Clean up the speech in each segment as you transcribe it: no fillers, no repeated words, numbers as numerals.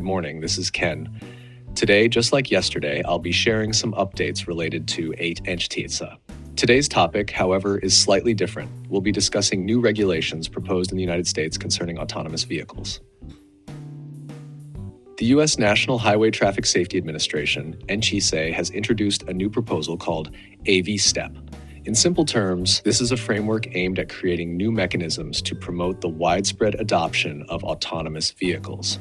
morning. This is Ken. Today, just like yesterday, I'll be sharing some updates related to intensified. Today's topic, however, is slightly different. We'll be discussing new regulations proposed in the United States concerning autonomous vehicles. The U.S. National Highway Traffic Safety Administration, NHTSA, has introduced a new proposal called AV STEP. In simple terms, this is a framework aimed at creating new mechanisms to promote the widespread adoption of autonomous vehicles.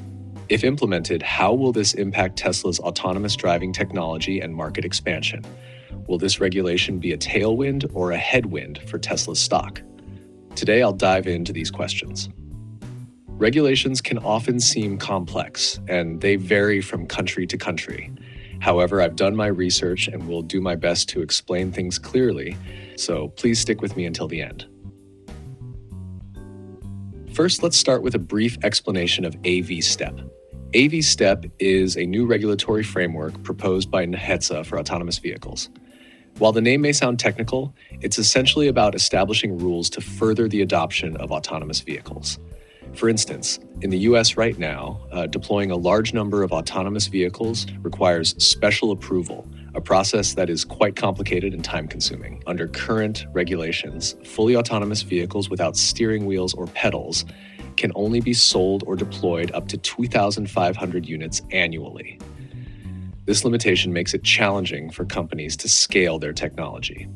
If implemented, how will this impact Tesla's autonomous driving technology and market expansion? Will this regulation be a tailwind or a headwind for Tesla's stock? Today, I'll dive into these questions. Regulations can often seem complex, and they vary from country to country. However, I've done my research and will do my best to explain things clearly, so please stick with me until the end. First, let's start with a brief explanation of AV STEP. AV STEP is a new regulatory framework proposed by NHTSA for autonomous vehicles. While the name may sound technical, it's essentially about establishing rules to further the adoption of autonomous vehicles. For instance, in the US right now, deploying a large number of autonomous vehicles requires special approval, a process that is quite complicated and time-consuming. Under current regulations, fully autonomous vehicles without steering wheels or pedals can only be sold or deployed up to 2,500 units annually. This limitation makes it challenging for companies to scale their technology.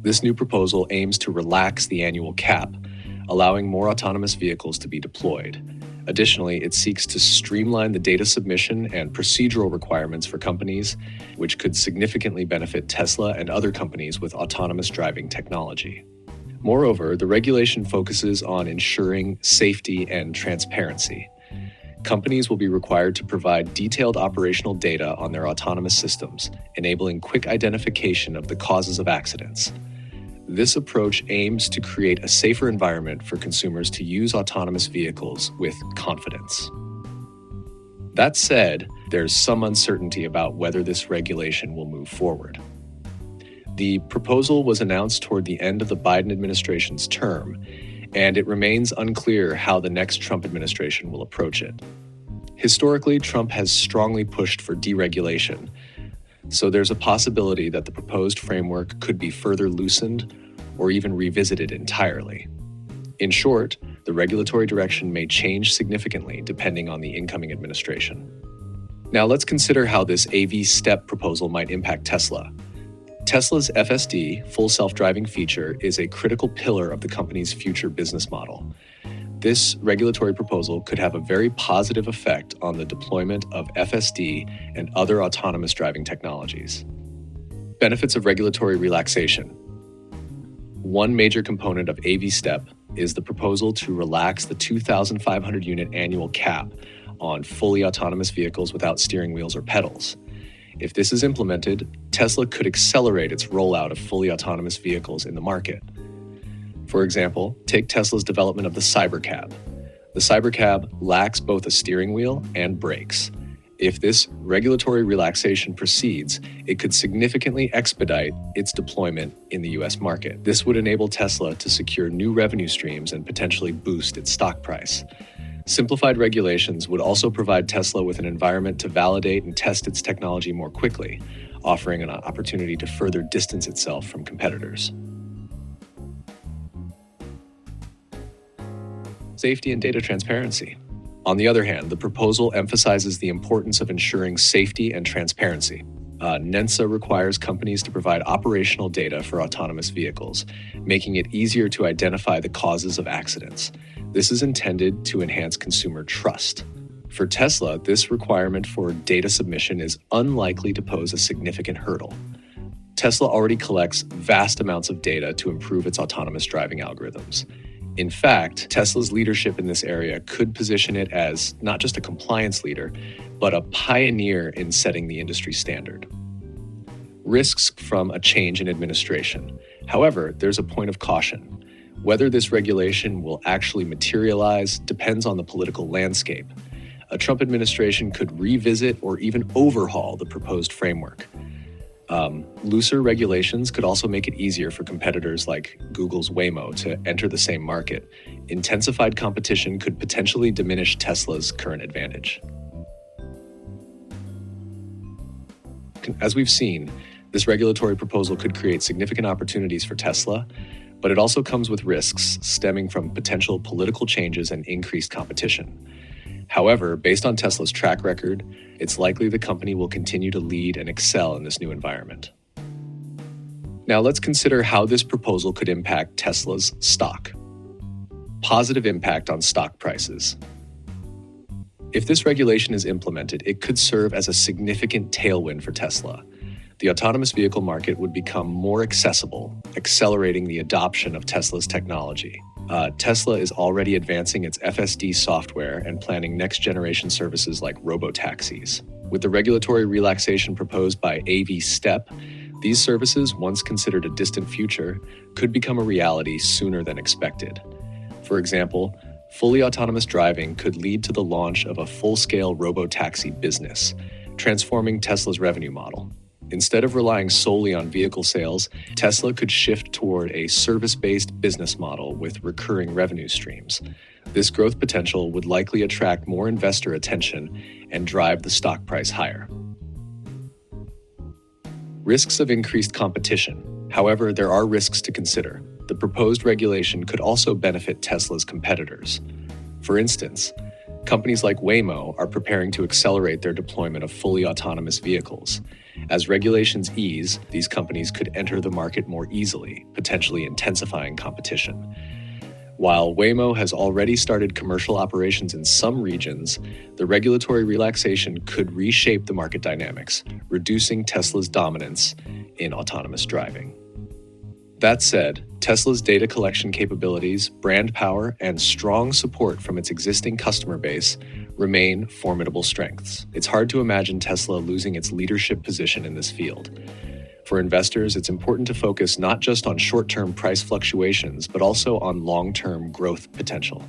This new proposal aims to relax the annual cap, allowing more autonomous vehicles to be deployed. Additionally, it seeks to streamline the data submission and procedural requirements for companies, which could significantly benefit Tesla and other companies with autonomous driving technology. Moreover, the regulation focuses on ensuring safety and transparency. Companies will be required to provide detailed operational data on their autonomous systems, enabling quick identification of the causes of accidents. This approach aims to create a safer environment for consumers to use autonomous vehicles with confidence. That said, there's some uncertainty about whether this regulation will move forward. The proposal was announced toward the end of the Biden administration's term, and it remains unclear how the next Trump administration will approach it. Historically, Trump has strongly pushed for deregulation, so there's a possibility that the proposed framework could be further loosened or even revisited entirely. In short, the regulatory direction may change significantly depending on the incoming administration. Now let's consider how this AV STEP proposal might impact Tesla. Tesla's FSD, full self-driving feature, is a critical pillar of the company's future business model. This regulatory proposal could have a very positive effect on the deployment of FSD and other autonomous driving technologies. Benefits of regulatory relaxation. One major component of AV STEP is the proposal to relax the 2,500 unit annual cap on fully autonomous vehicles without steering wheels or pedals. If this is implemented, Tesla could accelerate its rollout of fully autonomous vehicles in the market. For example, take Tesla's development of the Cybercab. The Cybercab lacks both a steering wheel and brakes. If this regulatory relaxation proceeds, it could significantly expedite its deployment in the US market. This would enable Tesla to secure new revenue streams and potentially boost its stock price. Simplified regulations would also provide Tesla with an environment to validate and test its technology more quickly, offering an opportunity to further distance itself from competitors. Safety and data transparency. On the other hand, the proposal emphasizes the importance of ensuring safety and transparency. NHTSA requires companies to provide operational data for autonomous vehicles, making it easier to identify the causes of accidents. This is intended to enhance consumer trust. For Tesla, this requirement for data submission is unlikely to pose a significant hurdle. Tesla already collects vast amounts of data to improve its autonomous driving algorithms. In fact, Tesla's leadership in this area could position it as not just a compliance leader, but a pioneer in setting the industry standard. Risks from a change in administration. However, there's a point of caution. Whether this regulation will actually materialize depends on the political landscape. A Trump administration could revisit or even overhaul the proposed framework. Looser regulations could also make it easier for competitors like Google's Waymo to enter the same market. Intensified competition could potentially diminish Tesla's current advantage. As we've seen, this regulatory proposal could create significant opportunities for Tesla, but it also comes with risks stemming from potential political changes and increased competition. However, based on Tesla's track record, it's likely the company will continue to lead and excel in this new environment. Now let's consider how this proposal could impact Tesla's stock. Positive impact on stock prices. If this regulation is implemented, it could serve as a significant tailwind for Tesla. The autonomous vehicle market would become more accessible, accelerating the adoption of Tesla's technology. Tesla is already advancing its FSD software and planning next-generation services like robo-taxis. With the regulatory relaxation proposed by AV Step, these services, once considered a distant future, could become a reality sooner than expected. For example, fully autonomous driving could lead to the launch of a full-scale robo-taxi business, transforming Tesla's revenue model. Instead of relying solely on vehicle sales, Tesla could shift toward a service-based business model with recurring revenue streams. This growth potential would likely attract more investor attention and drive the stock price higher. Risks of increased competition. However, there are risks to consider. The proposed regulation could also benefit Tesla's competitors. For instance, companies like Waymo are preparing to accelerate their deployment of fully autonomous vehicles. As regulations ease, these companies could enter the market more easily, potentially intensifying competition. While Waymo has already started commercial operations in some regions, the regulatory relaxation could reshape the market dynamics, reducing Tesla's dominance in autonomous driving. That said, Tesla's data collection capabilities, brand power, and strong support from its existing customer base remain formidable strengths. It's hard to imagine Tesla losing its leadership position in this field. For investors, it's important to focus not just on short-term price fluctuations, but also on long-term growth potential.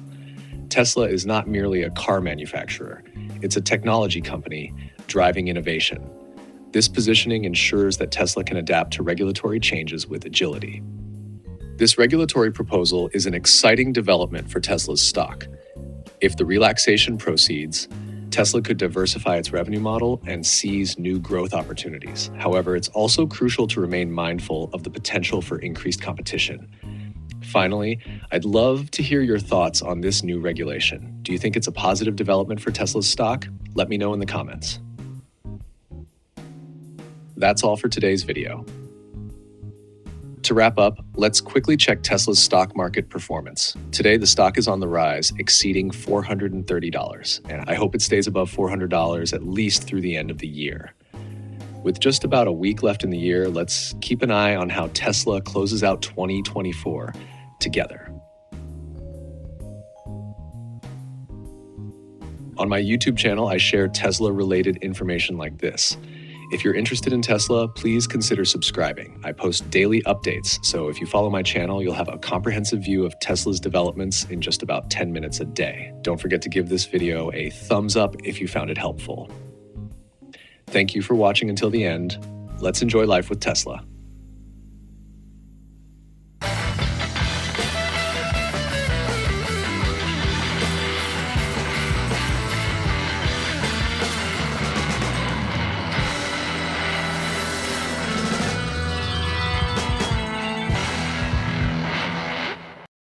Tesla is not merely a car manufacturer. It's a technology company driving innovation. This positioning ensures that Tesla can adapt to regulatory changes with agility. This regulatory proposal is an exciting development for Tesla's stock. If the relaxation proceeds, Tesla could diversify its revenue model and seize new growth opportunities. However, it's also crucial to remain mindful of the potential for increased competition. Finally, I'd love to hear your thoughts on this new regulation. Do you think it's a positive development for Tesla's stock? Let me know in the comments. That's all for today's video. To wrap up, let's quickly check Tesla's stock market performance. Today, the stock is on the rise, exceeding $430, and I hope it stays above $400 at least through the end of the year. With just about a week left in the year, let's keep an eye on how Tesla closes out 2024 together. On my YouTube channel, I share Tesla-related information like this. If you're interested in Tesla, please consider subscribing. I post daily updates, so if you follow my channel, you'll have a comprehensive view of Tesla's developments in just about 10 minutes a day. Don't forget to give this video a thumbs up if you found it helpful. Thank you for watching until the end. Let's enjoy life with Tesla.